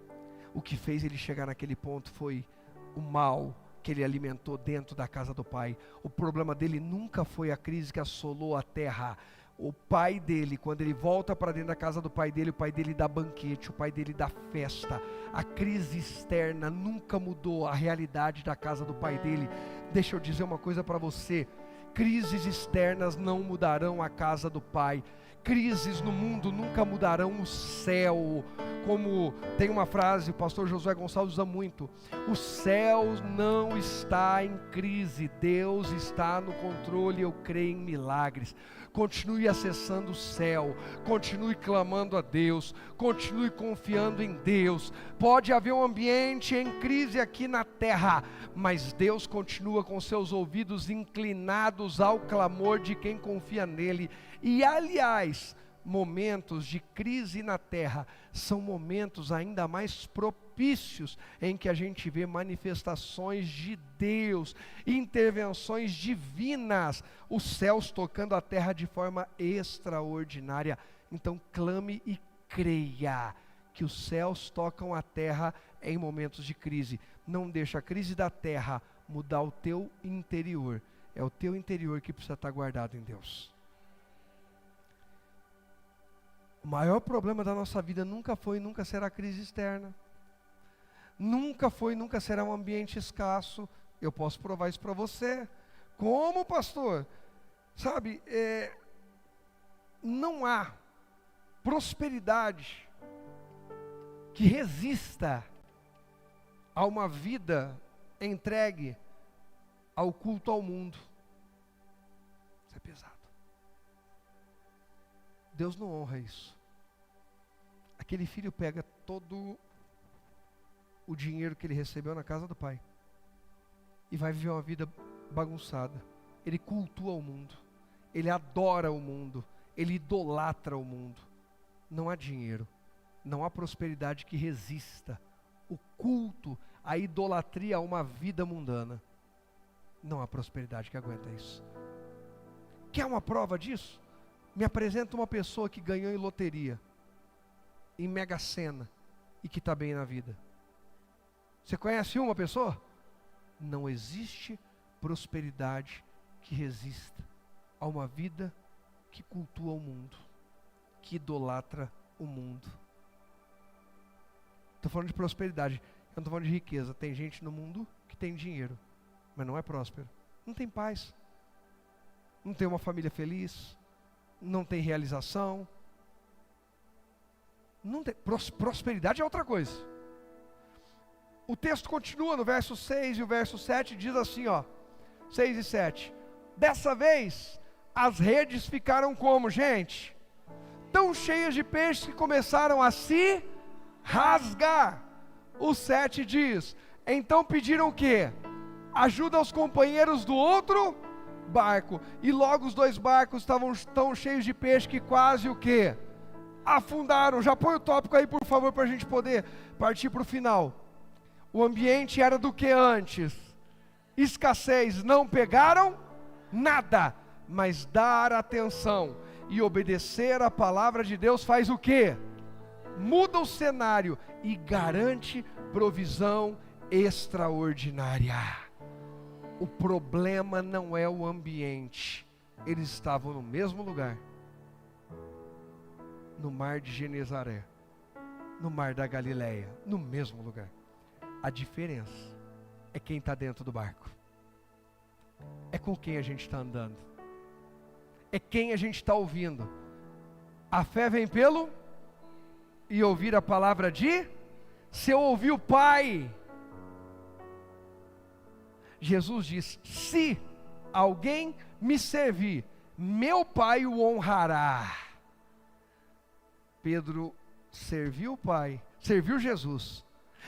O que fez ele chegar naquele ponto foi o mal que ele alimentou dentro da casa do pai. O problema dele nunca foi a crise que assolou a terra. O pai dele, quando ele volta para dentro da casa do pai dele, o pai dele dá banquete, o pai dele dá festa. A crise externa nunca mudou a realidade da casa do pai dele. Deixa eu dizer uma coisa para você: crises externas não mudarão a casa do pai. Crises no mundo nunca mudarão o céu. Como tem uma frase, o pastor Josué Gonçalves usa muito: o céu não está em crise, Deus está no controle. Eu creio em milagres. Continue acessando o céu, continue clamando a Deus, continue confiando em Deus. Pode haver um ambiente em crise aqui na terra, mas Deus continua com seus ouvidos inclinados ao clamor de quem confia nele. E aliás, momentos de crise na terra são momentos ainda mais propícios em que a gente vê manifestações de Deus, intervenções divinas, os céus tocando a terra de forma extraordinária. Então clame e creia que os céus tocam a terra em momentos de crise. Não deixa a crise da terra mudar o teu interior. É o teu interior que precisa estar guardado em Deus. O maior problema da nossa vida nunca foi e nunca será a crise externa. Nunca foi e nunca será um ambiente escasso. Eu posso provar isso para você. Como, pastor? Sabe, não há prosperidade que resista a uma vida entregue ao culto ao mundo. Isso é pesado. Deus não honra isso. Aquele filho pega todo o dinheiro que ele recebeu na casa do pai e vai viver uma vida bagunçada. Ele cultua o mundo, ele adora o mundo, ele idolatra o mundo. Não há dinheiro, não há prosperidade que resista o culto, a idolatria a uma vida mundana. Não há prosperidade que aguenta isso. Quer uma prova disso? Me apresenta uma pessoa que ganhou em loteria, em Mega Sena, e que está bem na vida. Você conhece uma pessoa? Não existe prosperidade que resista a uma vida que cultua o mundo, que idolatra o mundo. Estou falando de prosperidade, eu não estou falando de riqueza. Tem gente no mundo que tem dinheiro, mas não é próspero, não tem paz, não tem uma família feliz, não tem realização. Não tem, prosperidade é outra coisa. O texto continua no verso 6 e o verso 7 diz assim, 6 e 7. Dessa vez, as redes ficaram como, gente? Tão cheias de peixes que começaram a se rasgar. O 7 diz: então pediram o quê? Ajuda aos companheiros do outro barco. E logo os dois barcos estavam tão cheios de peixe que quase o quê? Afundaram. Já põe o tópico aí, por favor, para a gente poder partir para o final. O ambiente era do que antes? Escassez. Não pegaram nada, mas dar atenção e obedecer a palavra de Deus faz o quê? Muda o cenário e garante provisão extraordinária. O problema não é o ambiente. Eles estavam no mesmo lugar, no mar de Genezaré, no mar da Galileia, no mesmo lugar. A diferença é quem está dentro do barco. é com quem a gente está andando, é quem a gente está ouvindo. A fé vem pelo e ouvir a palavra de... Se eu ouvir o Pai, Jesus diz: se alguém me servir, meu Pai o honrará. Pedro serviu o Pai, serviu Jesus,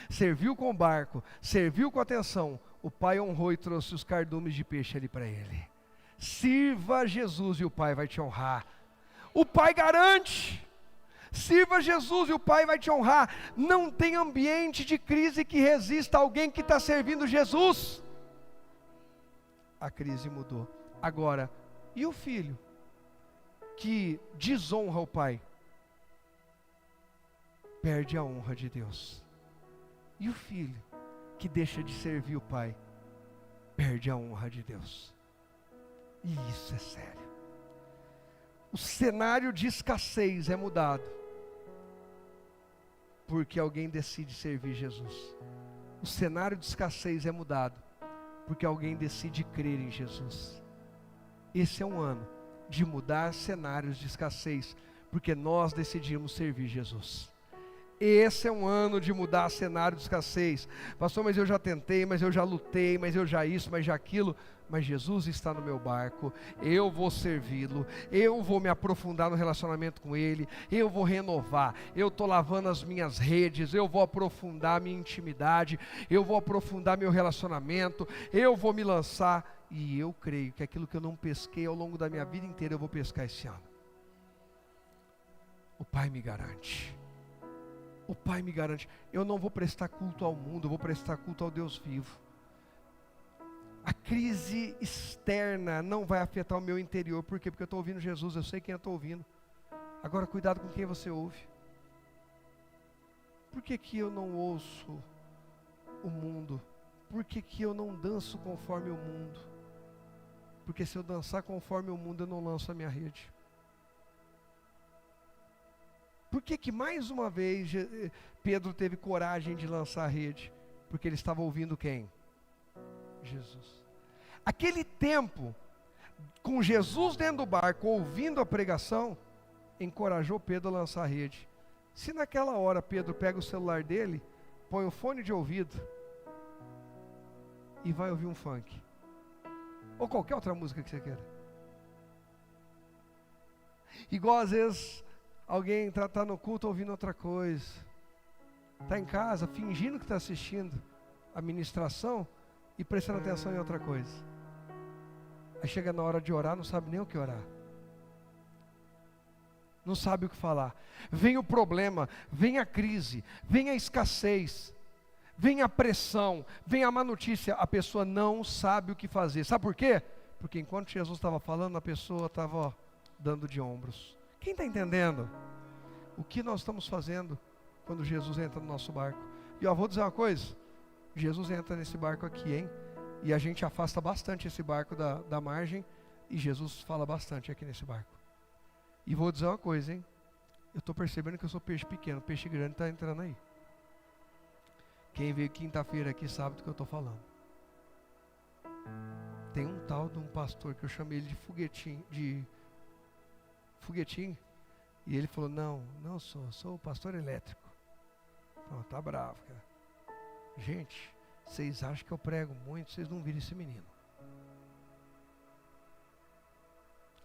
serviu com o barco, serviu com atenção. O Pai honrou e trouxe os cardumes de peixe ali para ele. Sirva Jesus e o Pai vai te honrar. O Pai garante. Sirva Jesus e o Pai vai te honrar. Não tem ambiente de crise que resista a alguém que está servindo Jesus. A crise mudou. Agora, e o filho que desonra o pai? Perde a honra de Deus. E o filho que deixa de servir o pai? Perde a honra de Deus. E isso é sério. O cenário de escassez é mudado porque alguém decide servir Jesus. O cenário de escassez é mudado porque alguém decide crer em Jesus. Esse é um ano de mudar cenários de escassez, porque nós decidimos servir Jesus. Esse é um ano de mudar cenário de escassez. Pastor, mas eu já tentei, mas eu já lutei, mas eu já isso, mas já aquilo. Mas Jesus está no meu barco, eu vou servi-lo, eu vou me aprofundar no relacionamento com Ele, eu vou renovar, eu estou lavando as minhas redes, eu vou aprofundar a minha intimidade, eu vou aprofundar meu relacionamento, eu vou me lançar, e eu creio que aquilo que eu não pesquei ao longo da minha vida inteira, eu vou pescar esse ano. O Pai me garante. O Pai me garante. Eu não vou prestar culto ao mundo, eu vou prestar culto ao Deus vivo. A crise externa não vai afetar o meu interior. Por quê? Porque eu estou ouvindo Jesus, eu sei quem eu estou ouvindo. Agora cuidado com quem você ouve. Por que que eu não ouço o mundo? Por que que eu não danço conforme o mundo? Porque se eu dançar conforme o mundo, eu não lanço a minha rede. Por que que mais uma vez Pedro teve coragem de lançar a rede? Porque ele estava ouvindo quem? Jesus. Aquele tempo, com Jesus dentro do barco, ouvindo a pregação, encorajou Pedro a lançar a rede. Se naquela hora Pedro pega o celular dele, põe o fone de ouvido e vai ouvir um funk, ou qualquer outra música que você queira, igual às vezes alguém está no culto ouvindo outra coisa, está em casa fingindo que está assistindo a ministração e prestando atenção em outra coisa. Aí chega na hora de orar, não sabe nem o que orar, não sabe o que falar. Vem o problema, vem a crise, vem a escassez, vem a pressão, vem a má notícia, a pessoa não sabe o que fazer. Sabe por quê? Porque enquanto Jesus estava falando, a pessoa estava dando de ombros. Quem está entendendo o que nós estamos fazendo quando Jesus entra no nosso barco? E eu vou dizer uma coisa, Jesus entra nesse barco aqui, hein? E a gente afasta bastante esse barco da margem, e Jesus fala bastante aqui nesse barco. E vou dizer uma coisa, hein? Eu estou percebendo que eu sou peixe pequeno, peixe grande está entrando aí. Quem veio quinta-feira aqui sabe do que eu estou falando. Tem um tal de um pastor que eu chamei ele de foguetinho, e ele falou: não sou o pastor elétrico. Não, tá bravo, cara. Gente, vocês acham que eu prego muito, vocês não viram esse menino.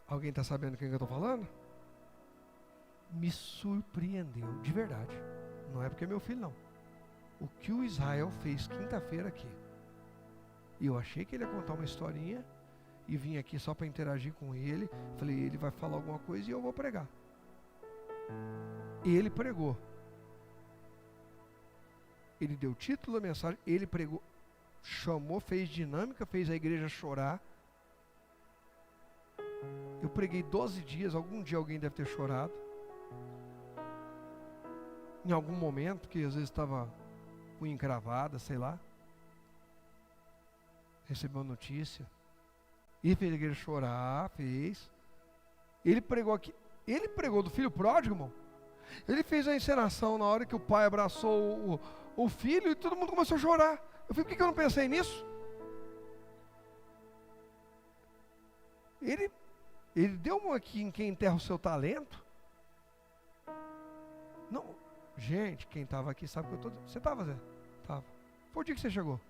Alguém está sabendo quem que eu estou falando? Me surpreendeu, de verdade. Não é porque é meu filho, não. O que o Israel fez quinta-feira aqui. E eu achei que ele ia contar uma historinha e vim aqui só para interagir com ele. Falei, ele vai falar alguma coisa e eu vou pregar. Ele pregou. Ele deu o título da mensagem, ele pregou, chamou, fez dinâmica, fez a igreja chorar. Eu preguei 12 dias, algum dia alguém deve ter chorado. Em algum momento, que às vezes estava com unha encravada, sei lá. Recebeu a notícia. E fez a igreja chorar, fez. Ele pregou aqui, ele pregou do filho pródigo, irmão. Ele fez a encenação na hora que o pai abraçou o filho e todo mundo começou a chorar. Eu falei, por que eu não pensei nisso? Ele deu uma aqui em quem enterra o seu talento. Não, gente, quem estava aqui sabe o que eu estou dizendo. Você estava, Zé? Estava. Foi o dia que você chegou?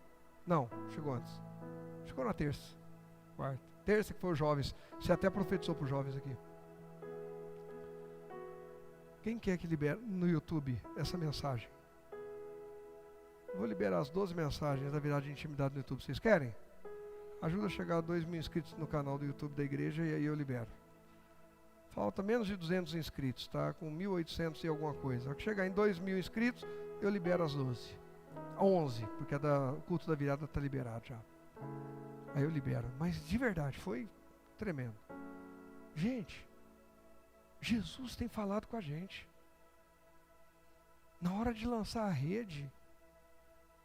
Não, chegou antes. Chegou na terça, quarta. Terça que foi os jovens. Você até profetizou para os jovens aqui. Quem quer que libere no YouTube essa mensagem? Vou liberar as 12 mensagens da virada de intimidade no YouTube. Vocês querem? Ajuda a chegar a 2.000 inscritos no canal do YouTube da igreja e aí eu libero. Falta menos de 200 inscritos, tá? Com 1.800 e alguma coisa. Ao chegar em 2.000 inscritos, eu libero as 12. 11, porque o culto da virada está liberado já. Aí eu libero. Mas de verdade, foi tremendo. Gente, Jesus tem falado com a gente. Na hora de lançar a rede,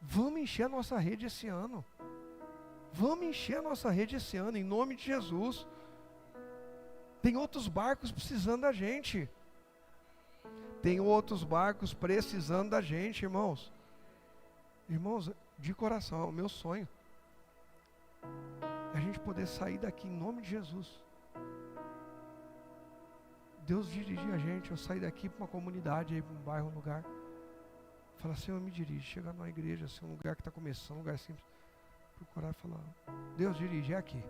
vamos encher a nossa rede esse ano. Vamos encher a nossa rede esse ano, em nome de Jesus. Tem outros barcos precisando da gente. Tem outros barcos precisando da gente, irmãos. Irmãos, de coração, é o meu sonho. É a gente poder sair daqui em nome de Jesus. Deus dirigir a gente, eu sair daqui para uma comunidade, aí para um bairro, um lugar. Falar, Senhor, me dirige. Chegar numa igreja, assim, um lugar que está começando, um lugar simples. Procurar e falar, Deus dirige, é aqui.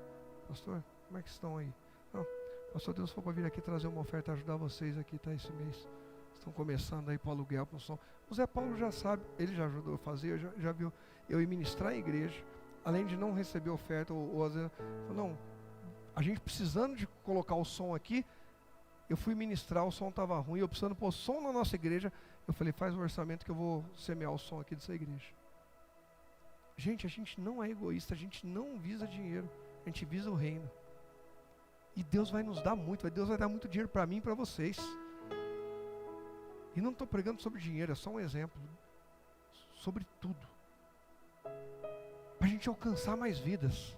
Pastor, como é que estão aí? Não, pastor, Deus foi para vir aqui trazer uma oferta, ajudar vocês aqui, tá, esse mês. Estão começando aí para o aluguel, para o som. O Zé Paulo já sabe, ele já ajudou a fazer, já viu eu ir ministrar em igreja, além de não receber oferta, ou às vezes, não, a gente precisando de colocar o som aqui, eu fui ministrar, o som estava ruim, eu precisando pôr som na nossa igreja, eu falei, faz o orçamento que eu vou semear o som aqui dessa igreja. Gente, a gente não é egoísta, a gente não visa dinheiro, a gente visa o reino. E Deus vai nos dar muito, Deus vai dar muito dinheiro para mim e para vocês. E não estou pregando sobre dinheiro, é só um exemplo. Sobre tudo. Para a gente alcançar mais vidas.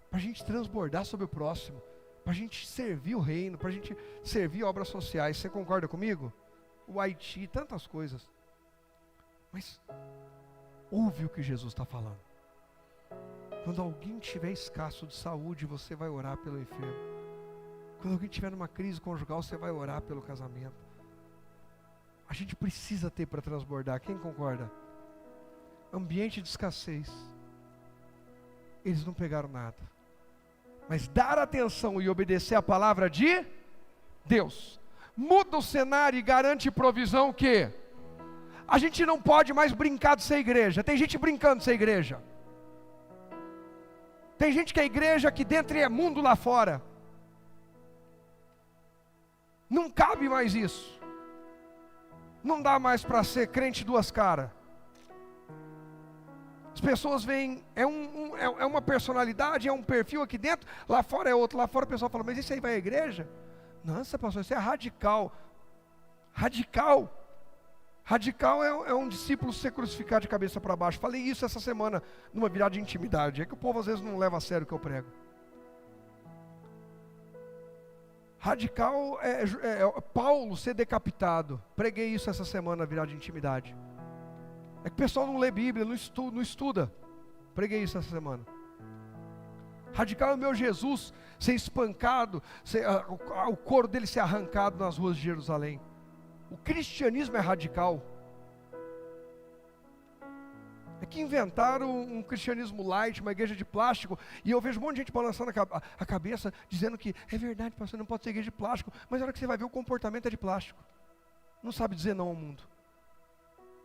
Para a gente transbordar sobre o próximo. Para a gente servir o reino, para a gente servir obras sociais. Você concorda comigo? O Haiti, tantas coisas. Mas ouve o que Jesus está falando. Quando alguém estiver escasso de saúde, você vai orar pelo enfermo. Quando alguém estiver numa crise conjugal, você vai orar pelo casamento. A gente precisa ter para transbordar. Quem concorda? Ambiente de escassez. Eles não pegaram nada. Mas dar atenção e obedecer a palavra de Deus muda o cenário e garante provisão. O quê? A gente não pode mais brincar de ser igreja. Tem gente brincando de ser igreja. Tem gente que é igreja aqui dentro e é mundo lá fora. Não cabe mais isso. Não dá mais para ser crente duas caras. As pessoas veem, é uma personalidade, é um perfil aqui dentro, lá fora é outro. Lá fora o pessoal fala, mas isso aí vai à igreja? Nossa, pastor, isso é radical. Radical. Radical é um discípulo ser crucificado de cabeça para baixo. Falei isso essa semana numa virada de intimidade. É que o povo às vezes não leva a sério o que eu prego. Radical é Paulo ser decapitado. Preguei isso essa semana na virada de intimidade. É que o pessoal não lê Bíblia, não estuda. Preguei isso essa semana. Radical é o meu Jesus ser espancado, o couro dele ser arrancado nas ruas de Jerusalém. O cristianismo é radical. É que inventaram um cristianismo light, uma igreja de plástico, e eu vejo um monte de gente balançando a cabeça, dizendo que é verdade, pastor, não pode ser igreja de plástico, mas na hora que você vai ver, o comportamento é de plástico. Não sabe dizer não ao mundo.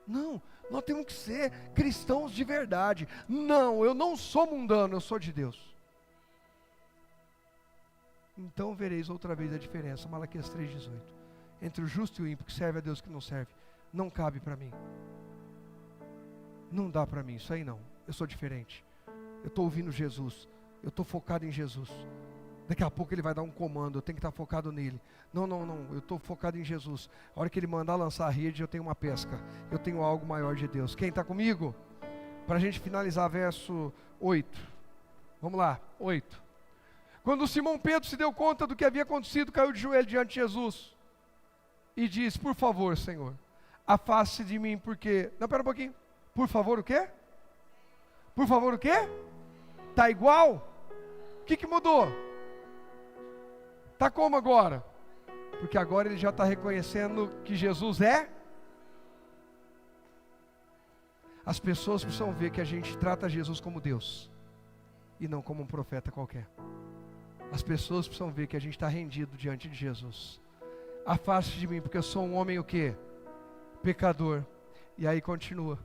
Não, nós temos que ser cristãos de verdade. Não, eu não sou mundano, eu sou de Deus. Então vereis outra vez a diferença, Malaquias 3,18. Entre o justo e o ímpio, que serve a Deus e que não serve. Não cabe para mim. Não dá para mim, isso aí não. Eu sou diferente. Eu estou ouvindo Jesus. Eu estou focado em Jesus. Daqui a pouco ele vai dar um comando, eu tenho que estar focado nele. Não, eu estou focado em Jesus. A hora que ele mandar lançar a rede, eu tenho uma pesca. Eu tenho algo maior de Deus. Quem está comigo? Para a gente finalizar, verso 8. Vamos lá, 8. Quando Simão Pedro se deu conta do que havia acontecido, caiu de joelho diante de Jesus. E disse, por favor, Senhor, afaste de mim, porque... Não, pera um pouquinho. Por favor, o quê? Por favor, o quê? Está igual? O que mudou? Está como agora? Porque agora ele já está reconhecendo que Jesus é. As pessoas precisam ver que a gente trata Jesus como Deus e não como um profeta qualquer. As pessoas precisam ver que a gente está rendido diante de Jesus. Afaste de mim, porque eu sou um homem o quê? Pecador. E aí continua.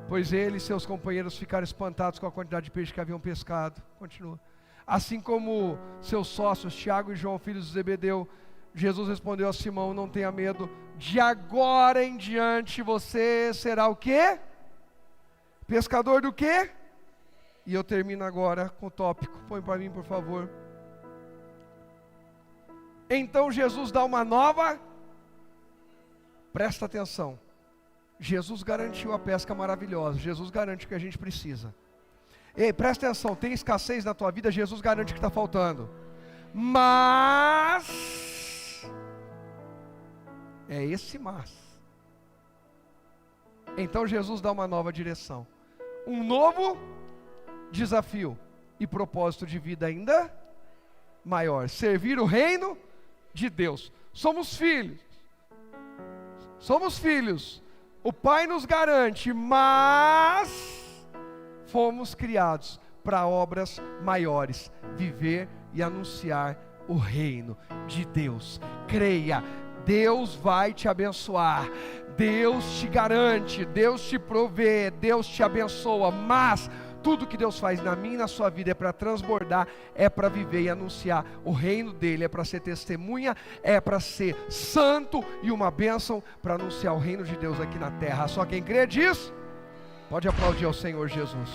Pois ele e seus companheiros ficaram espantados com a quantidade de peixe que haviam pescado. Continua. Assim como seus sócios, Tiago e João, filhos de Zebedeu, Jesus respondeu a Simão: não tenha medo, de agora em diante você será o quê? Pescador do quê? E eu termino agora com o tópico. Põe para mim, por favor. Então Jesus dá uma nova. Presta atenção. Jesus garantiu a pesca maravilhosa. Jesus garante o que a gente precisa. Ei, presta atenção. Tem escassez na tua vida, Jesus garante que está faltando. Mas é esse mas. Então Jesus dá uma nova direção. Um novo desafio e propósito de vida ainda maior. Servir o reino de Deus. Somos filhos. Somos filhos. O Pai nos garante, mas fomos criados para obras maiores. Viver e anunciar o reino de Deus. Creia, Deus vai te abençoar. Deus te garante, Deus te provê, Deus te abençoa, mas tudo que Deus faz na minha e na sua vida é para transbordar, é para viver e anunciar o reino dele, é para ser testemunha, é para ser santo e uma bênção para anunciar o reino de Deus aqui na terra. Só quem crê diz, pode aplaudir ao Senhor Jesus.